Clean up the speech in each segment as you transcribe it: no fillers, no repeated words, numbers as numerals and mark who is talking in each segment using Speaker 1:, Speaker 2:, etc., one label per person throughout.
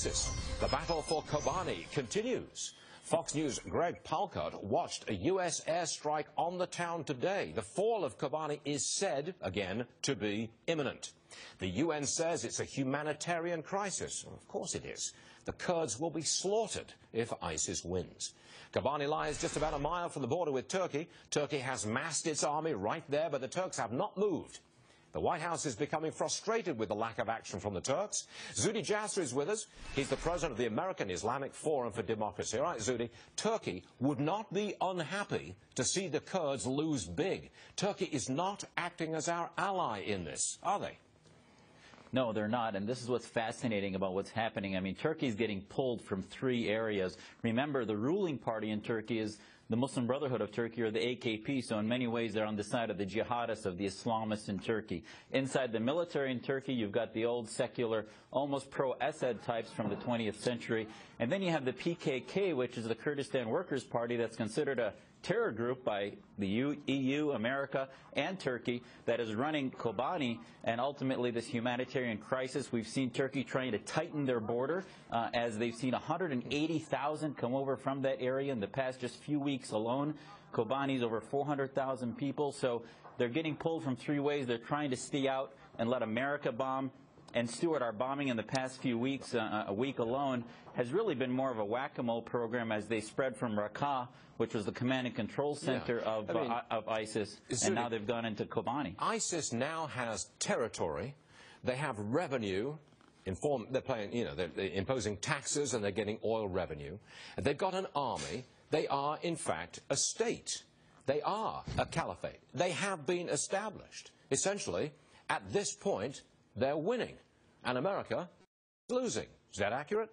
Speaker 1: The battle for Kobani continues. Fox News' Greg Palkert watched a U.S. airstrike on the town today. The fall of Kobani is said, again, to be imminent. The UN says it's a humanitarian crisis. Well, of course it is. The Kurds will be slaughtered if ISIS wins. Kobani lies just about a mile from the border with Turkey. Turkey has massed its army right there, but the Turks have not moved. The White House is becoming frustrated with the lack of action from the Turks. Zuhdi Jasser is with us. He's the president of the American Islamic Forum for Democracy. All right, Zuhdi, Turkey would not be unhappy to see the Kurds lose big. Turkey is not acting as our ally in this, are they?
Speaker 2: No, they're not, and this is what's fascinating about what's happening. I mean, Turkey's getting pulled from three areas. Remember, the ruling party in Turkey is the Muslim Brotherhood of Turkey, or the AKP, so in many ways they're on the side of the jihadists, of the Islamists in Turkey. Inside the military in Turkey, you've got the old secular, almost pro-Assad types from the 20th century. And then you have the PKK, which is the Kurdistan Workers' Party that's considered a terror group by the EU, America, and Turkey that is running Kobani and ultimately this humanitarian crisis. We've seen Turkey trying to tighten their border as they've seen 180,000 come over from that area in the past just few weeks alone. Kobani's over 400,000 people, so they're getting pulled from three ways. They're trying to stay out and let America bomb. And Stuart, our bombing in the past few weeks, a week alone, has really been more of a whack-a-mole program as they spread from Raqqa, which was the command and control center of ISIS, and now they've gone into Kobani.
Speaker 1: ISIS now has territory. They have revenue. They're paying, they're imposing taxes and they're getting oil revenue. They've got an army. They are, in fact, a state. They are a caliphate. They have been established. Essentially, at this point, they're winning, and America is losing. Is that accurate?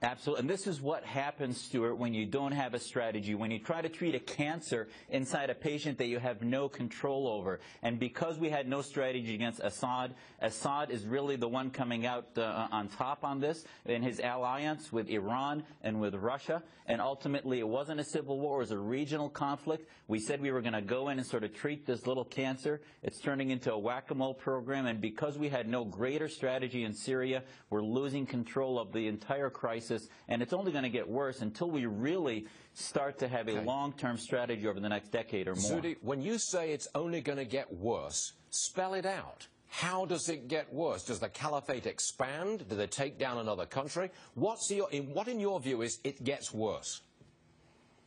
Speaker 2: Absolutely. And this is what happens, Stuart, when you don't have a strategy, when you try to treat a cancer inside a patient that you have no control over. And because we had no strategy against Assad, Assad is really the one coming out on top on this in his alliance with Iran and with Russia. And ultimately, it wasn't a civil war. It was a regional conflict. We said we were going to go in and sort of treat this little cancer. It's turning into a whack-a-mole program. And because we had no greater strategy in Syria, we're losing control of the entire crisis. And it's only going to get worse until we really start to have a long-term strategy over the next decade or more.
Speaker 1: Zuhdi, when you say it's only going to get worse, spell it out. How does it get worse? Does the caliphate expand? Do they take down another country? What in your view is it gets worse?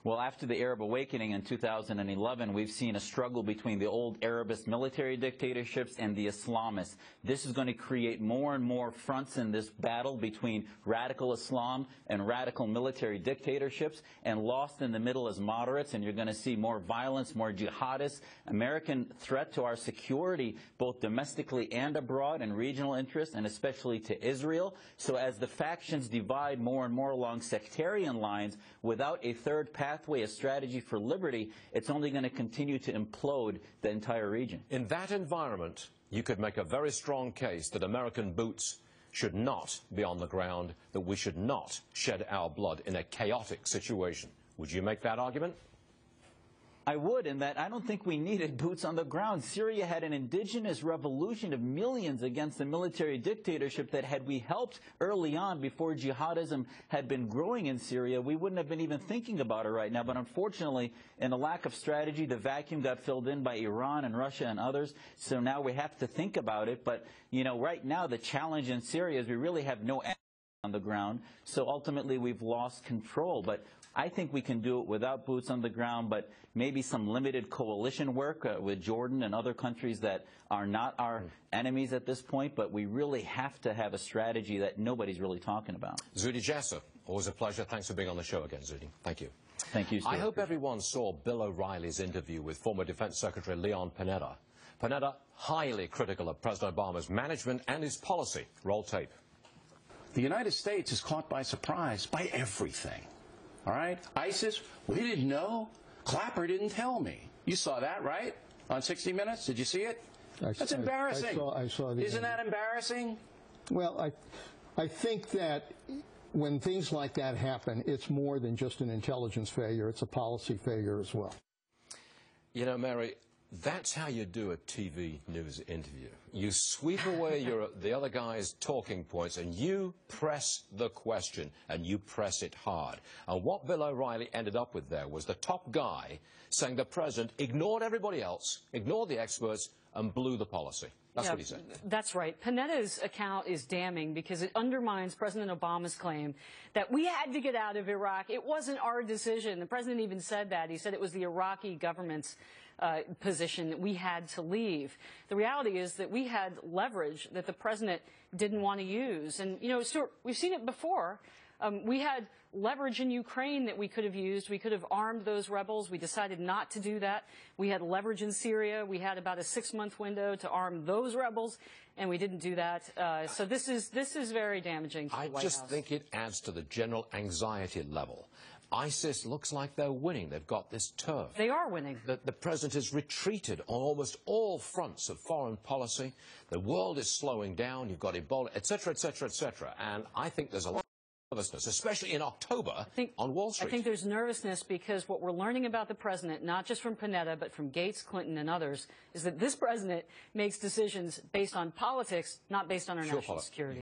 Speaker 2: Well, after the Arab awakening in 2011, we've seen a struggle between the old Arabist military dictatorships and the Islamists. This is going to create more and more fronts in this battle between radical Islam and radical military dictatorships, and lost in the middle as moderates, and you're going to see more violence, more jihadists. American threat to our security, both domestically and abroad, and regional interests, and especially to Israel. So as the factions divide more and more along sectarian lines, without a third pathway, a strategy for liberty, it's only going to continue to implode the entire region.
Speaker 1: In that environment, you could make a very strong case that American boots should not be on the ground, that we should not shed our blood in a chaotic situation. Would you make that argument?
Speaker 2: I would, in that I don't think we needed boots on the ground. Syria had an indigenous revolution of millions against the military dictatorship that had we helped early on, before jihadism had been growing in Syria, we wouldn't have been even thinking about it right now. But unfortunately, in a lack of strategy, the vacuum got filled in by Iran and Russia and others. So now we have to think about it. But, right now the challenge in Syria is we really have no enemy on the ground. So ultimately we've lost control. But I think we can do it without boots on the ground, but maybe some limited coalition work with Jordan and other countries that are not our enemies at this point. But we really have to have a strategy that nobody's really talking about.
Speaker 1: Zuhdi Jasser, always a pleasure. Thanks for being on the show again, Zuhdi. Thank you.
Speaker 2: Thank you, Stuart.
Speaker 1: I hope everyone saw Bill O'Reilly's interview with former Defense Secretary Leon Panetta. Panetta, highly critical of President Obama's management and his policy. Roll tape.
Speaker 3: The United States is caught by surprise by everything. All right? ISIS, we didn't know. Clapper didn't tell me. You saw that, right? On 60 Minutes? Did you see it? That's embarrassing.
Speaker 4: I saw the
Speaker 3: Isn't that embarrassing?
Speaker 4: Well, I think that when things like that happen, it's more than just an intelligence failure. It's a policy failure as well.
Speaker 1: Mary, That's how you do a TV news interview. You sweep away the other guy's talking points and you press the question, and you press it hard. And what Bill O'Reilly ended up with there was the top guy saying the president ignored everybody else, ignored the experts, and blew the policy. That's what he said.
Speaker 5: That's right. Panetta's account is damning because it undermines President Obama's claim that we had to get out of Iraq. It wasn't our decision. The president even said that. He said it was the Iraqi government's position that we had to leave. The reality is that we had leverage that the president didn't want to use. And, you know, Stuart, we've seen it before. We had leverage in Ukraine that we could have used. We could have armed those rebels. We decided not to do that. We had leverage in Syria. We had about a 6-month window to arm those rebels, and we didn't do that. So this is very damaging to the White House. I just
Speaker 1: think it adds to the general anxiety level. ISIS looks like they're winning. They've got this turf.
Speaker 5: They are winning.
Speaker 1: The president has retreated on almost all fronts of foreign policy. The world is slowing down. You've got Ebola, etc., etc., etc. And I think there's a lot of nervousness, especially in October on Wall Street.
Speaker 5: I think there's nervousness because what we're learning about the president, not just from Panetta, but from Gates, Clinton, and others, is that this president makes decisions based on politics, not based on our national security.